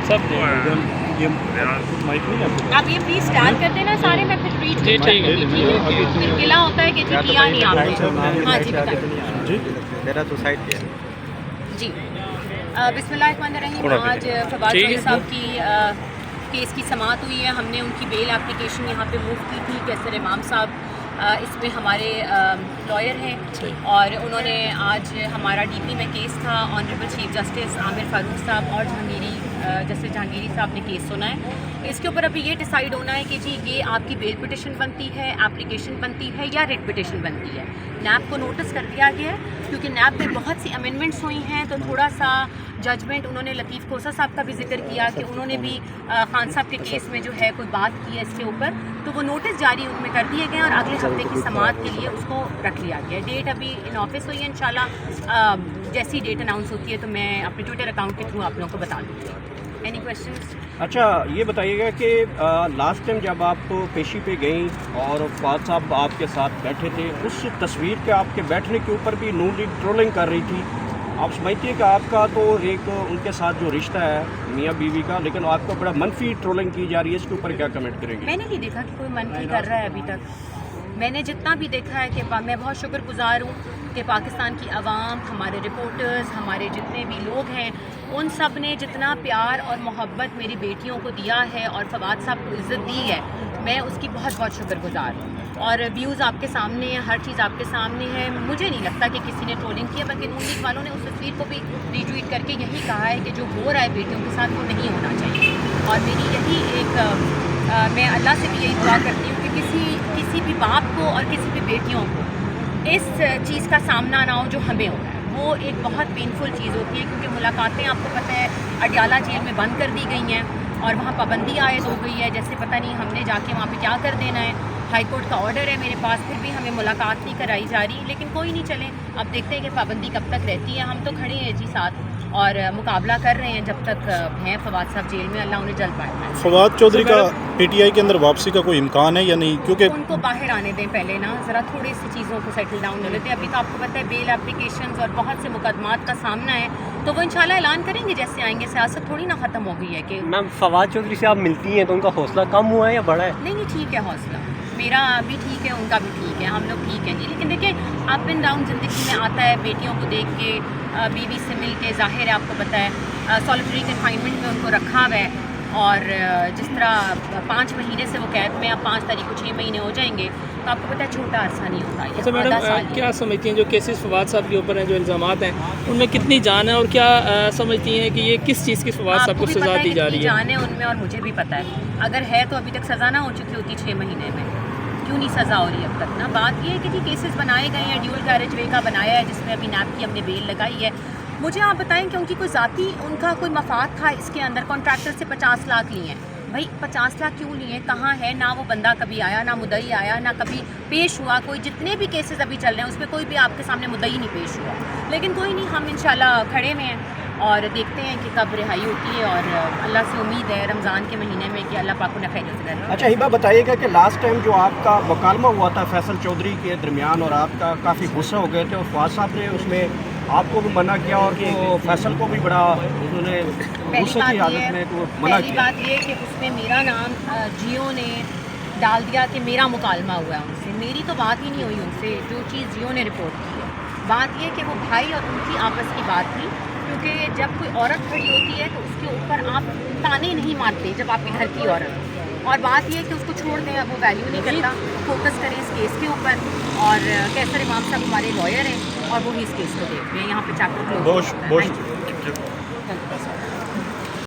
سب آپ یہ please start کر دینا سارے، میں پھر ریڈ جی ٹھیک ہے پھر گلا ہوتا ہے کہ جی کیا نہیں آپ نے. ہاں جی بتائیں. جی میرا تو سائڈ پہ ہے. جی بسم اللہ الرحمن الرحیم. آج فواد چودھری صاحب کی کیس کی سماعت ہوئی ہے. ہم نے ان کی بیل اپلیکیشن یہاں پہ موو کی تھی. کیسر امام صاحب اس میں ہمارے لائر ہیں اور انہوں نے آج ہمارا ڈی پی میں کیس تھا. آنریبل چیف جسٹس عامر فاروق صاحب اور جسٹس جہانگیری صاحب نے کیس سنا ہے. اس کے اوپر ابھی یہ ڈیسائیڈ ہونا ہے کہ جی یہ آپ کی بیل پٹیشن بنتی ہے، اپلیکیشن بنتی ہے یا ریٹ پٹیشن بنتی ہے. نیب کو نوٹس کر دیا گیا ہے کیونکہ نیب میں بہت سی امینڈمنٹس ہوئی ہیں تو تھوڑا سا ججمنٹ انہوں نے لطیف کوسا صاحب کا بھی ذکر کیا کہ انہوں نے بھی خان صاحب کے کیس میں جو ہے کوئی بات کی ہے اس کے اوپر، تو وہ نوٹس جاری ان میں کر دیے گئے اور اگلے ہفتے کی سماعت کے لیے اس کو رکھ لیا گیا ہے. ڈیٹ ابھی ان آفس ہوئی ہے. انشاءاللہ جیسی ڈیٹ اناؤنس ہوتی ہے تو میں اپنے ٹویٹر اکاؤنٹ کے تھرو آپ لوگوں کو بتا دوں گی. Any questions? اچھا یہ بتائیے گا کہ لاسٹ ٹائم جب آپ پیشی پہ گئیں اور فواد صاحب آپ کے ساتھ بیٹھے تھے، اس تصویر کے آپ کے بیٹھنے کے اوپر بھی نون لیگ ٹرولنگ کر رہی تھی. آپ سمجھتی ہیں کہ آپ کا تو ایک ان کے ساتھ جو رشتہ ہے میاں بیوی کا، لیکن آپ کو بڑا منفی ٹرولنگ کی جا رہی ہے، اس کے اوپر کیا کمنٹ کریں گے؟ میں نے نہیں دیکھا کہ کوئی منفی کر رہا ہے ابھی تک. میں نے جتنا بھی دیکھا ہے کہ میں بہت شکر گزار ہوں کہ پاکستان کی عوام، ہمارے رپورٹرز، ہمارے جتنے بھی لوگ ہیں، ان سب نے جتنا پیار اور محبت میری بیٹیوں کو دیا ہے اور فواد صاحب کو عزت دی ہے، میں اس کی بہت بہت شکر گزار ہوں. اور ویوز آپ کے سامنے ہیں، ہر چیز آپ کے سامنے ہے. مجھے نہیں لگتا کہ کسی نے ٹرولنگ کیا، بلکہ نون لیگ والوں نے اس تصویر کو بھی ری ٹویٹ کر کے یہی کہا ہے کہ جو ہو رہا ہے بیٹیوں کے ساتھ وہ نہیں ہونا چاہیے. اور میری یہی ایک میں اللہ سے بھی یہی دعا کرتی ہوں کہ کسی بھی باپ کو اور کسی بھی بیٹیوں کو اس چیز کا سامنا نہ ہو جو ہمیں ہو رہا ہے. وہ ایک بہت پینفل چیز ہوتی ہے کیونکہ ملاقاتیں آپ کو پتہ ہے اڈیالہ جیل میں بند کر دی گئی ہیں اور وہاں پابندی عائد ہو گئی ہے. جیسے پتہ نہیں ہم نے جا کے وہاں پہ کیا کر دینا ہے. ہائی کورٹ کا آرڈر ہے میرے پاس، پھر بھی ہمیں ملاقات نہیں کرائی جا رہی. لیکن کوئی نہیں، چلیں اب دیکھتے ہیں کہ پابندی کب تک رہتی ہے. ہم تو کھڑے ہیں جی ساتھ اور مقابلہ کر رہے ہیں جب تک ہیں فواد صاحب جیل میں. اللہ انہیں جلد پائے. فواد چودھری کا پی ٹی آئی کے اندر واپسی کا کوئی امکان ہے یا نہیں؟ کیونکہ ان کو باہر آنے دیں پہلے نا، ذرا تھوڑی سی چیزوں کو سیٹل ڈاؤن ہو لیتے ہیں. ابھی تو آپ کو پتہ ہے بیل اپلیکیشنز اور بہت سے مقدمات کا سامنا ہے، تو وہ انشاءاللہ اعلان کریں گے جیسے آئیں گے. سیاست تھوڑی نا ختم ہو گئی ہے کہ میم فواد چودھری سے آپ ملتی ہیں تو ان کا حوصلہ کم ہوا ہے یا بڑھا ہے؟ نہیں ٹھیک ہے حوصلہ. میرا بھی ٹھیک ہے، ان کا بھی ٹھیک ہے، ہم لوگ ٹھیک ہیں جی. لیکن دیکھیں اپ اینڈ ڈاؤن زندگی میں آتا ہے. بیٹیوں کو دیکھ کے، بیوی سے مل کے، ظاہر ہے آپ کو پتہ ہے سالیٹری کنفائنمنٹ میں ان کو رکھا ہوا ہے اور جس طرح 5 مہینے سے وہ قید میں، اب 5 تاریخ کو 6 مہینے ہو جائیں گے تو آپ کو پتہ ہے چھوٹا عرصہ نہیں ہوتا. اچھا میڈم، کیا سمجھتی ہیں جو کیسز فواد صاحب کے اوپر ہیں، جو الزامات ہیں، ان میں کتنی جان ہے اور کیا سمجھتی ہیں کہ یہ کس چیز کی فواد صاحب کو سزا دی جا رہی ہے؟ جان ہے ان میں اور مجھے بھی پتہ ہے. اگر ہے تو ابھی تک سزا نہ ہو چکی ہوتی 6 مہینے میں. کیوں نہیں سزا ہو رہی اب تک نا؟ بات یہ ہے کہ جی کیسز بنائے گئے ہیں. ڈیول کیریج وے کا بنایا ہے جس میں ابھی نیب کی ہم نے بیل لگائی ہے. مجھے آپ بتائیں کہ ان کی کوئی ذاتی ان کا کوئی مفاد تھا اس کے اندر؟ کانٹریکٹر سے 50 لاکھ لیے ہیں. بھائی 50 لاکھ کیوں لیے؟ کہاں ہے؟ نہ وہ بندہ کبھی آیا، نہ مدعی آیا، نہ کبھی پیش ہوا کوئی. جتنے بھی کیسز ابھی چل رہے ہیں اس میں کوئی بھی آپ کے سامنے مدعی نہیں پیش ہوا. لیکن کوئی نہیں، ہم انشاءاللہ کھڑے ہوئے ہیں اور دیکھتے ہیں کہ کب رہائی ہوتی ہے. اور اللہ سے امید ہے رمضان کے مہینے میں کہ اللہ پاک انہیں خیر سے رہے. اچھا ہبا بتائیے گا کہ لاسٹ ٹائم جو آپ کا مکالمہ ہوا تھا فیصل چودھری کے درمیان اور آپ کا کافی غصہ ہو گئے تھے اور فواد صاحب نے اس میں آپ کو بھی منع کیا اور وہ فیصل کو بھی بڑا انہوں نے غصے کی حالت میں منع پہلی کیا. بات یہ کہ اس میں میرا نام جیو نے ڈال دیا کہ میرا مکالمہ ہوا ہے ان سے. میری تو بات ہی نہیں ہوئی ان سے. جو چیز جیو نے رپورٹ کی ہے، بات یہ کہ وہ بھائی اور ان کی آپس کی بات تھی. کیونکہ جب کوئی عورت کھڑی ہوتی ہے تو اس کے اوپر آپ تانے نہیں مارتے جب آپ کے گھر کی عورت. اور بات یہ ہے کہ اس کو چھوڑ دیں، اب وہ ویلیو نہیں کرتا. فوکس کریں اس کیس کے اوپر. اور کیسر امام صاحب ہمارے لائر ہیں اور وہی اس کیس کو دیکھ رہے ہیں. یہاں پہ چیپٹر کلوز.